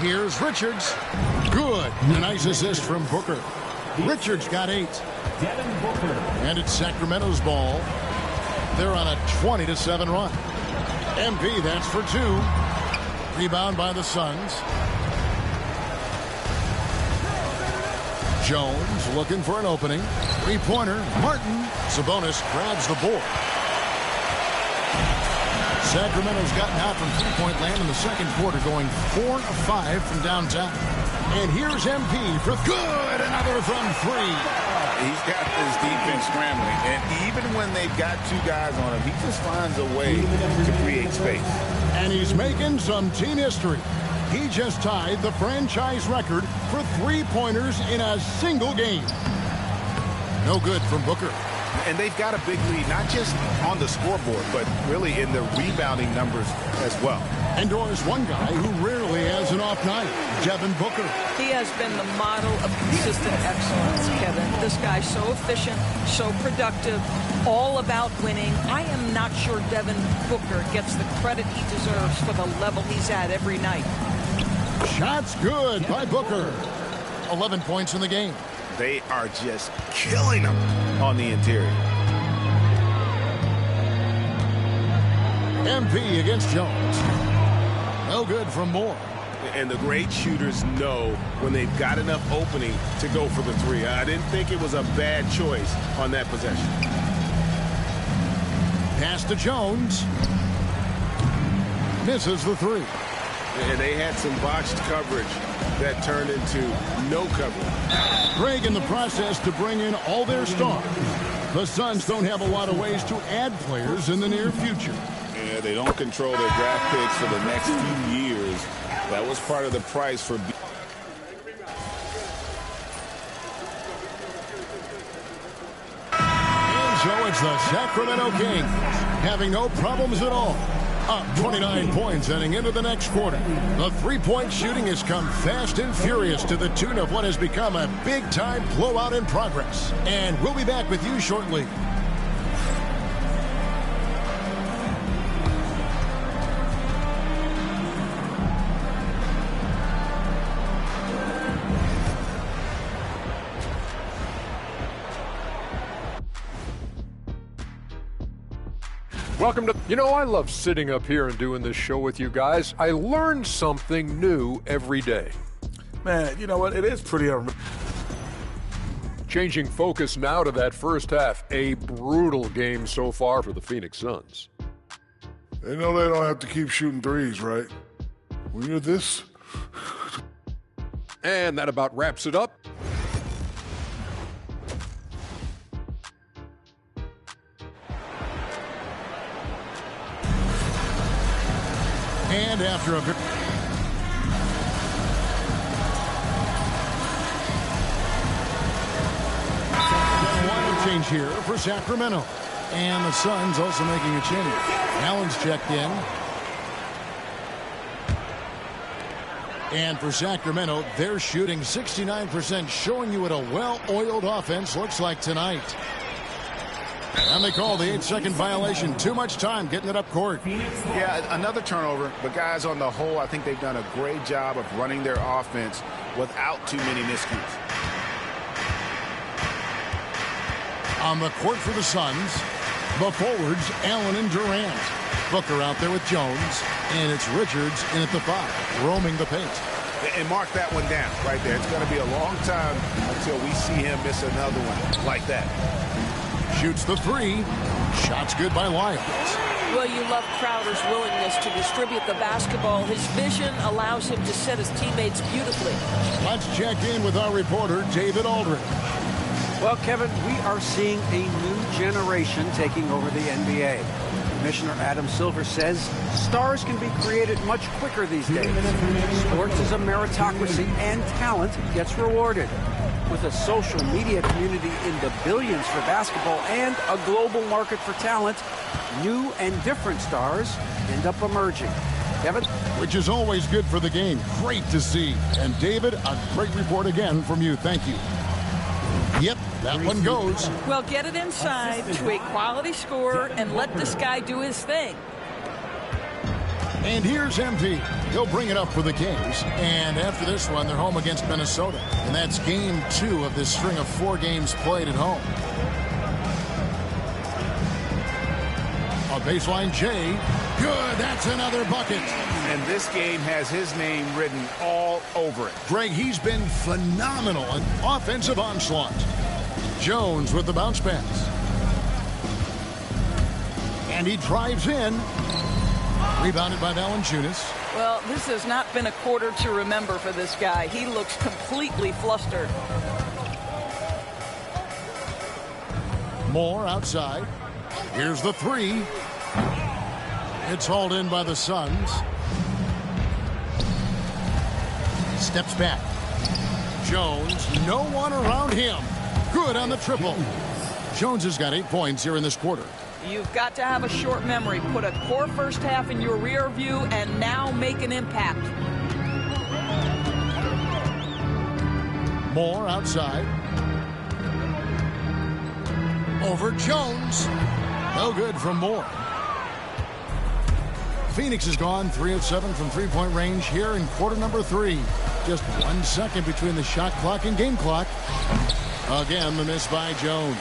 Here's Richards. Good. A nice assist from Booker. Richards got 8. And it's Sacramento's ball. They're on a 20-7 run. MP, that's for 2. Rebound by the Suns. Jones looking for an opening. Three-pointer. Martin. Sabonis grabs the board. Sacramento's gotten out from three-point land in the second quarter, going 4 of 5 from downtown. And here's MP for good. Another from 3. He's got this defense scrambling, and even when they've got 2 guys on him, he just finds a way to create space. And he's making some team history. He just tied the franchise record for three-pointers in a single game. No good from Booker. And they've got a big lead, not just on the scoreboard, but really in the rebounding numbers as well. And there's one guy who rarely has an off night, Devin Booker. He has been the model of consistent excellence, Kevin. This guy's so efficient, so productive, all about winning. I am not sure Devin Booker gets the credit he deserves for the level he's at every night. Shots good by Booker. 11 points in the game. They are just killing them on the interior. MP against Jones. No good from Moore. And the great shooters know when they've got enough opening to go for the 3. I didn't think it was a bad choice on that possession. Pass to Jones. Misses the 3. And they had some botched coverage that turned into no coverage. Craig in the process to bring in all their stars. The Suns don't have a lot of ways to add players in the near future. Yeah, they don't control their draft picks for the next few years. That was part of the price for... And so it's the Sacramento Kings having no problems at all. Up 29 points heading into the next quarter. The three-point shooting has come fast and furious to the tune of what has become a big-time blowout in progress. And we'll be back with you shortly. Welcome to, I love sitting up here and doing this show with you guys. I learn something new every day. Man, you know what? It is pretty Changing focus now to that first half. A brutal game so far for the Phoenix Suns. They know they don't have to keep shooting threes, right? When you're this. And that about wraps it up. And after a lineup change here for Sacramento. And the Suns also making a change. Allen's checked in. And for Sacramento, they're shooting 69%, showing you what a well-oiled offense looks like tonight. And they call the 8-second violation. Too much time getting it up court. Yeah, another turnover. But guys, on the whole, I think they've done a great job of running their offense without too many miscues. On the court for the Suns, the forwards, Allen and Durant. Booker out there with Jones. And it's Richards in at the 5, roaming the paint. And mark that one down right there. It's going to be a long time until we see him miss another one like that. Shoots the 3. Shots good by Lyles. Well, you love Crowder's willingness to distribute the basketball. His vision allows him to set his teammates beautifully. Let's check in with our reporter, David Aldridge. Well, Kevin, we are seeing a new generation taking over the NBA. Commissioner Adam Silver says stars can be created much quicker these days. Sports is a meritocracy and talent gets rewarded. With a social media community in the billions for basketball and a global market for talent, new and different stars end up emerging. Kevin? Which is always good for the game. Great to see. And David, a great report again from you. Thank you. Yep, that one goes. Well, get it inside to a quality scorer and let this guy do his thing. And here's MP. He'll bring it up for the Kings. And after this one, they're home against Minnesota. And that's game 2 of this string of 4 games played at home. On baseline, Jay. Good. That's another bucket. And this game has his name written all over it. Greg, he's been phenomenal. An offensive onslaught. Jones with the bounce pass. And he drives in. Rebounded by Valanciunas. Well, this has not been a quarter to remember for this guy. He looks completely flustered. Moore outside. Here's the 3. It's hauled in by the Suns. Steps back. Jones, no one around him. Good on the triple. Jones has got 8 points here in this quarter. You've got to have a short memory. Put a poor first half in your rear view and now make an impact. Moore outside. Over Jones. No good from Moore. Phoenix has gone 3 of 7 from three-point range here in quarter number 3. Just 1 second between the shot clock and game clock. Again, the miss by Jones.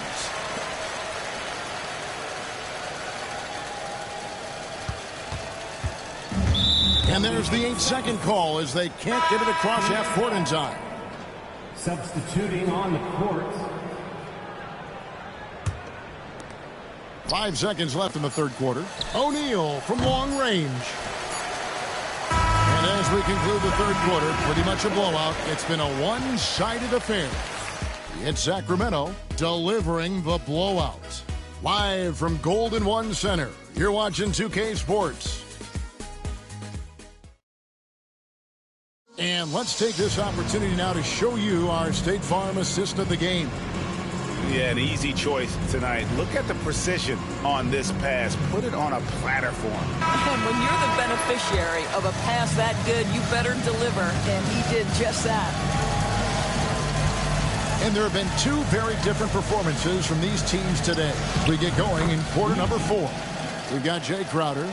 And there's the 8-second call as they can't get it across half court in time. Substituting on the court. 5 seconds left in the third quarter. O'Neal from long range. And as we conclude the third quarter, pretty much a blowout. It's been a one-sided affair. It's Sacramento delivering the blowout. Live from Golden One Center, you're watching 2K Sports. And let's take this opportunity now to show you our State Farm assist of the game. Yeah, an easy choice tonight. Look at the precision on this pass. Put it on a platter for him. And when you're the beneficiary of a pass that good, you better deliver. And he did just that. And there have been 2 very different performances from these teams today. We get going in quarter number 4. We've got Jay Crowder,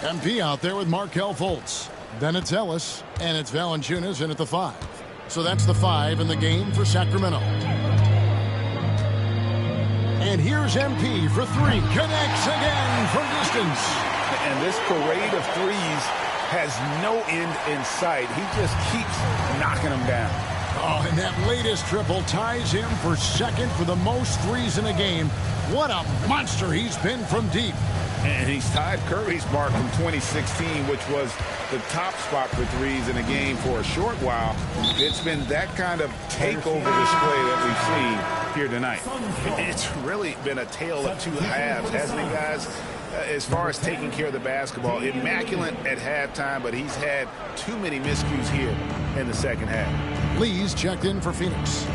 MP out there with Markelle Fultz. Then it's Ellis, and it's Valanciunas in at the 5. So that's the 5 in the game for Sacramento. And here's MP for 3. Connects again from distance. And this parade of threes has no end in sight. He just keeps knocking them down. Oh, and that latest triple ties him for second for the most threes in a game. What a monster he's been from deep. And he's tied Curry's mark from 2016, which was the top spot for threes in a game for a short while. It's been that kind of takeover display that we've seen here tonight. It's really been a tale of 2 halves, hasn't it, guys? As far as taking care of the basketball, immaculate at halftime, but he's had too many miscues here in the second half. Lee's checked in for Phoenix.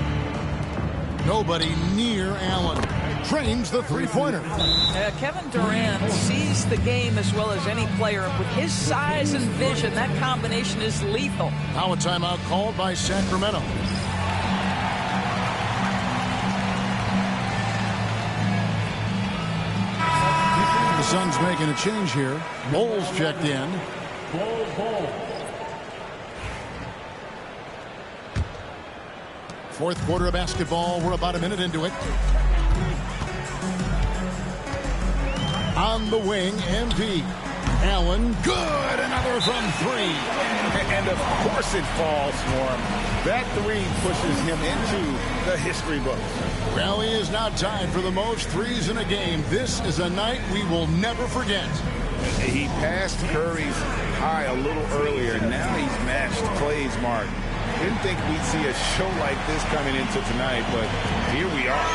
Nobody near Allen. Trains the three-pointer. Kevin Durant sees the game as well as any player. With his size and vision, that combination is lethal. Now a timeout called by Sacramento. The Suns making a change here. Bowles checked in. Fourth quarter of basketball. We're about a minute into it. On the wing, MP. Allen, good. Another from 3. And of course it falls for him. That 3 pushes him into the history book. Well, he is now tied for the most threes in a game. This is a night we will never forget. He passed Curry's high a little earlier. Now he's matched Clay's mark. Didn't think we'd see a show like this coming into tonight, but here we are.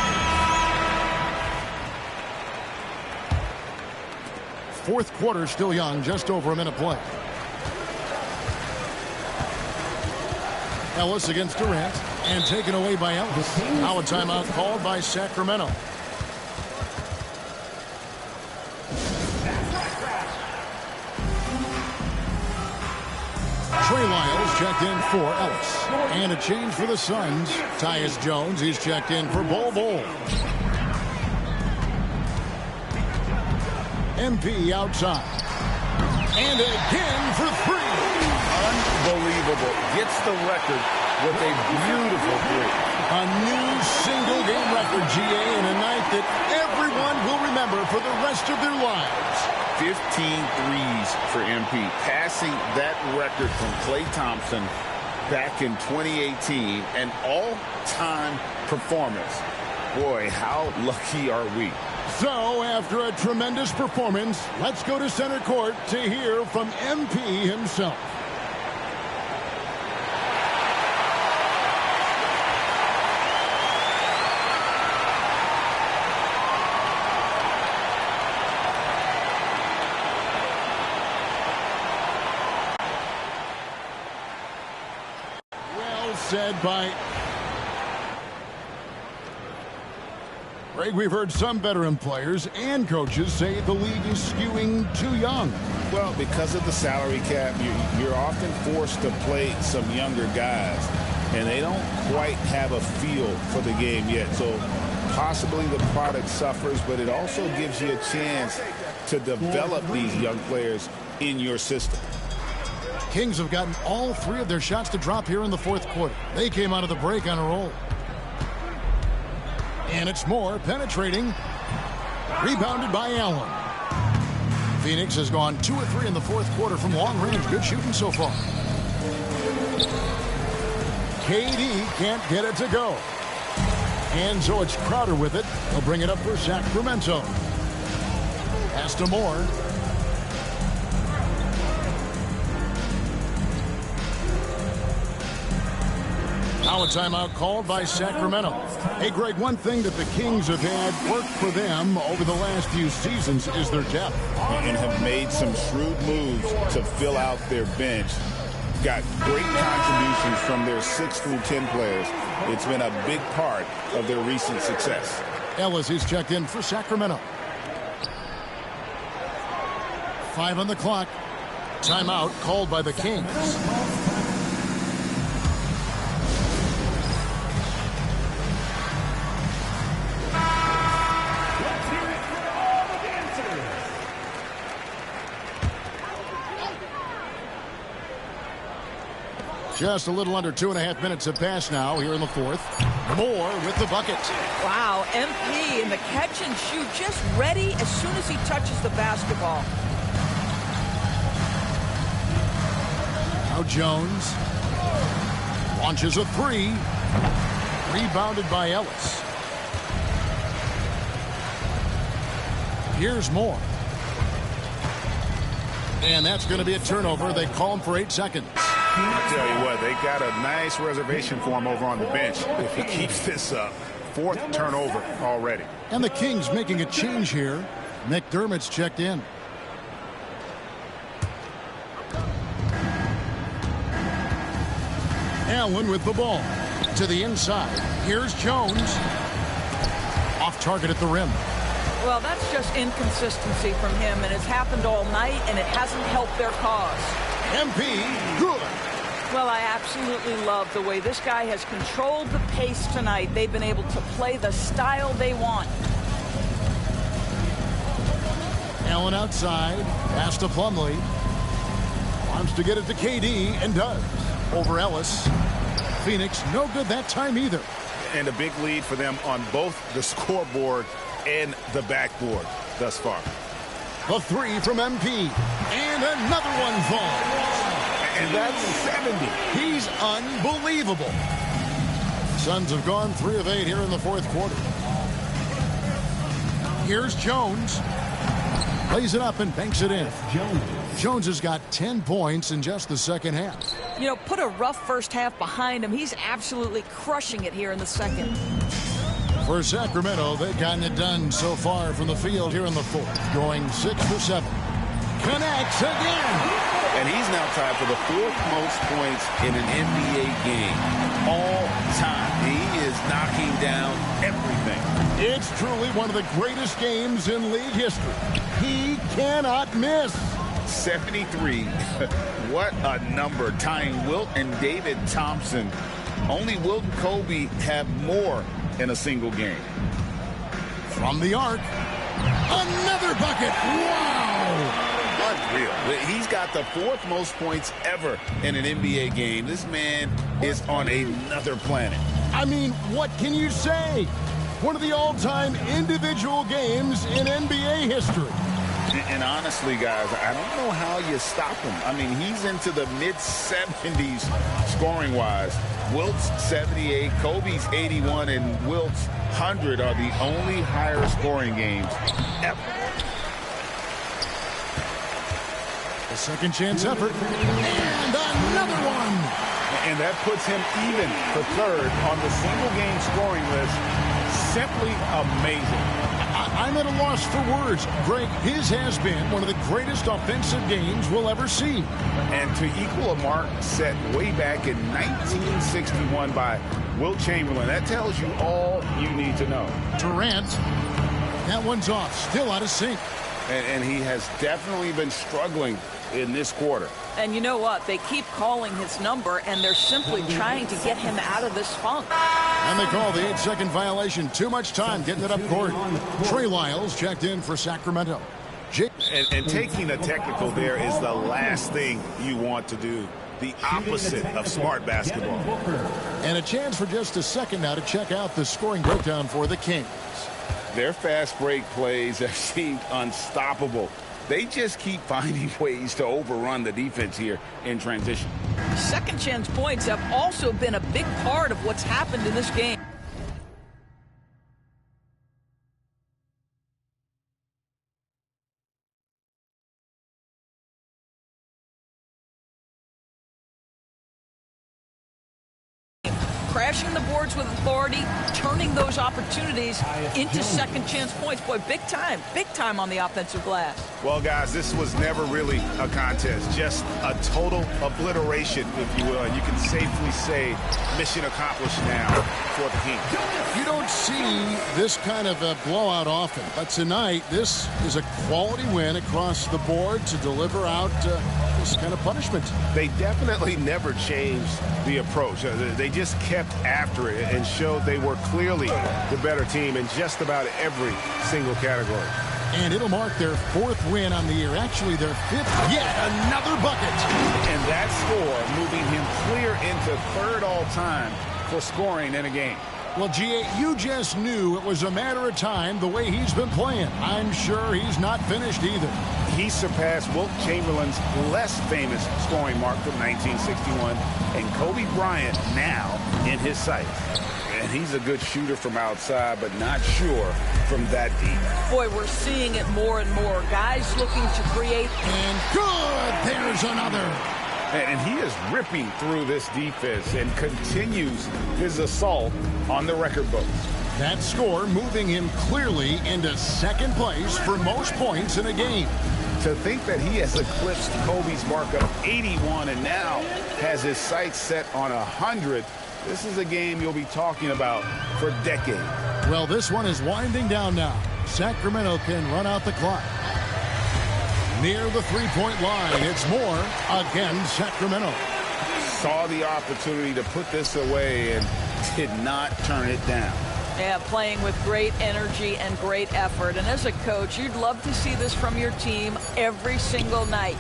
Fourth quarter still young, just over a minute play. Ellis against Durant, and taken away by Ellis. Now a timeout called by Sacramento. Trey Lyles checked in for Ellis. And a change for the Suns. Tyus Jones, he's checked in for Bol. MP outside. And again for three. Unbelievable. Gets the record with a beautiful three. A new single-game record, GA, in a night that everyone will remember for the rest of their lives. 15 threes for MP, passing that record from Klay Thompson back in 2018, an all-time performance. Boy, how lucky are we? So, after a tremendous performance, let's go to center court to hear from MP himself. Well said by Greg. We've heard some veteran players and coaches say the league is skewing too young. Well, because of the salary cap, you're often forced to play some younger guys, and they don't quite have a feel for the game yet. So possibly the product suffers, but it also gives you a chance to develop these young players in your system. Kings have gotten all three of their shots to drop here in the fourth quarter. They came out of the break on a roll. And it's Moore penetrating. Rebounded by Allen. Phoenix has gone 2 of 3 in the fourth quarter from long range. Good shooting so far. KD can't get it to go. And so it's Crowder with it. He'll bring it up for Sacramento. Pass to Moore. Now a timeout called by Sacramento. Hey, Greg, one thing that the Kings have had work for them over the last few seasons is their depth. And have made some shrewd moves to fill out their bench. Got great contributions from their 6 through 10 players. It's been a big part of their recent success. Ellis is checked in for Sacramento. 5 on the clock. Timeout called by the Kings. Just a little under 2.5 minutes have passed now here in the fourth. Moore with the bucket. Wow, MP in the catch and shoot, just ready as soon as he touches the basketball. Now Jones launches a three. Rebounded by Ellis. Here's Moore. And that's going to be a turnover. They call him for 8 seconds. I tell you what, they got a nice reservation for him over on the bench. If he keeps this up, 4th turnover already. And the Kings making a change here. McDermott's checked in. Allen with the ball to the inside. Here's Jones. Off target at the rim. Well, that's just inconsistency from him, and it's happened all night, and it hasn't helped their cause. MP, good. Well, I absolutely love the way this guy has controlled the pace tonight. They've been able to play the style they want. Allen outside. Pass to Plumlee. Wants to get it to KD, and does. Over Ellis. Phoenix, no good that time either. And a big lead for them on both the scoreboard and the backboard thus far. The three from MP. And another one falls. And that's 70. He's unbelievable. Suns have gone 3 of 8 here in the fourth quarter. Here's Jones. Plays it up and banks it in. Jones has got 10 points in just the second half. You know, put a rough first half behind him. He's absolutely crushing it here in the second. For Sacramento, they've gotten it done so far from the field here in the fourth. Going 6 for 7. Connects again. And he's now tied for the 4th most points in an NBA game all time. He is knocking down everything. It's truly one of the greatest games in league history. He cannot miss. 73. What a number. Tying Wilt and David Thompson. Only Wilt and Kobe have more in a single game. From the arc. Another bucket. Wow. A unreal. He's got the 4th most points ever in an NBA game. This man is on another planet. I mean, what can you say? One of the all-time individual games in NBA history. And honestly, guys, I don't know how you stop him. I mean, he's into the mid-70s scoring-wise. Wilt's 78, Kobe's 81, and Wilt's 100 are the only higher scoring games ever. A second chance effort. And another one. And that puts him even for 3rd on the single-game scoring list. Simply amazing. I'm at a loss for words. Greg, his has been one of the greatest offensive games we'll ever see. And to equal a mark set way back in 1961 by Wilt Chamberlain, that tells you all you need to know. Durant, that one's off, still out of sync. And he has definitely been struggling in this quarter. And you know what? They keep calling his number, and they're simply trying to get him out of this funk. And they call the 8-second violation. Too much time getting it up court. Trey Lyles checked in for Sacramento. And taking a technical there is the last thing you want to do. The opposite of smart basketball. And a chance for just a second now to check out the scoring breakdown for the Kings. Their fast break plays have seemed unstoppable. They just keep finding ways to overrun the defense here in transition. Second chance points have also been a big part of what's happened in this game. Crashing the boards with authority, turning those opportunities into second chance points. Boy, big time on the offensive glass. Well, guys, this was never really a contest, just a total obliteration, if you will. And you can safely say mission accomplished now for the Kings. You don't see this kind of a blowout often, but tonight this is a quality win across the board to deliver out this kind of punishment. They definitely never changed the approach. They just kept after it and showed they were clearly the better team in just about every single category. And it'll mark their 4th win on the year. Actually, their 5th. Yet another bucket. And that score moving him clear into 3rd all-time for scoring in a game. Well, G.A., you just knew it was a matter of time the way he's been playing. I'm sure he's not finished either. He surpassed Wilt Chamberlain's less famous scoring mark from 1961, and Kobe Bryant now in his sights. And he's a good shooter from outside, but not sure from that deep. Boy, we're seeing it more and more. Guys looking to create. And good! There's another. And he is ripping through this defense and continues his assault on the record books. That score moving him clearly into second place for most points in a game. To think that he has eclipsed Kobe's mark of 81 and now has his sights set on 100, this is a game you'll be talking about for decades. Well, this one is winding down now. Sacramento can run out the clock. Near the three-point line, it's more again Sacramento. Saw the opportunity to put this away and did not turn it down. Yeah, playing with great energy and great effort. And as a coach, you'd love to see this from your team every single night.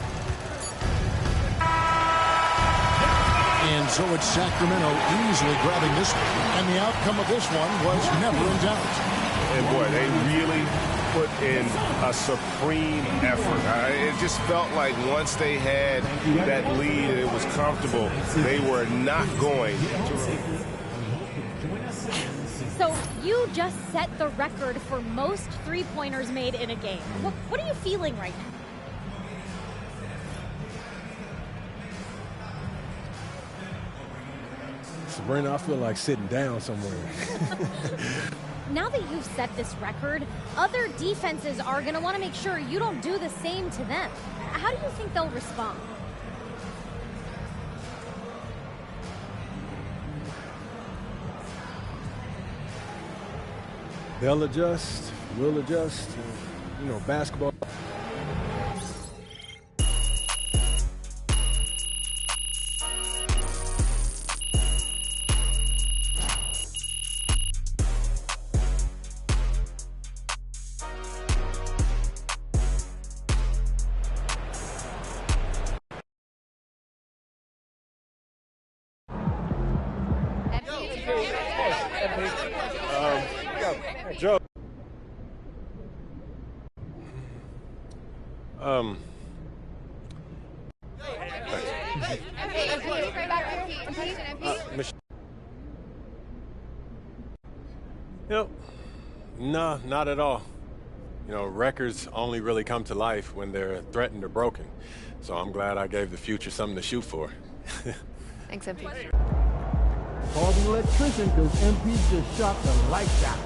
And so it's Sacramento easily grabbing this one. And the outcome of this one was never in doubt. And boy, they really put in a supreme effort. It just felt like once they had that lead and it was comfortable, they were not going to. So you just set the record for most three-pointers made in a game. What are you feeling right now? Sabrina, I feel like sitting down somewhere. Now that you've set this record, other defenses are going to want to make sure you don't do the same to them. How do you think they'll respond? They'll adjust, we'll adjust. You know, basketball. Joe. Yep. No, not at all. You know, records only really come to life when they're threatened or broken. So I'm glad I gave the future something to shoot for. Thanks, MP. Call the electrician because MP just shot the lights out.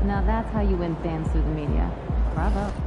Now that's how you win fans through the media. Bravo.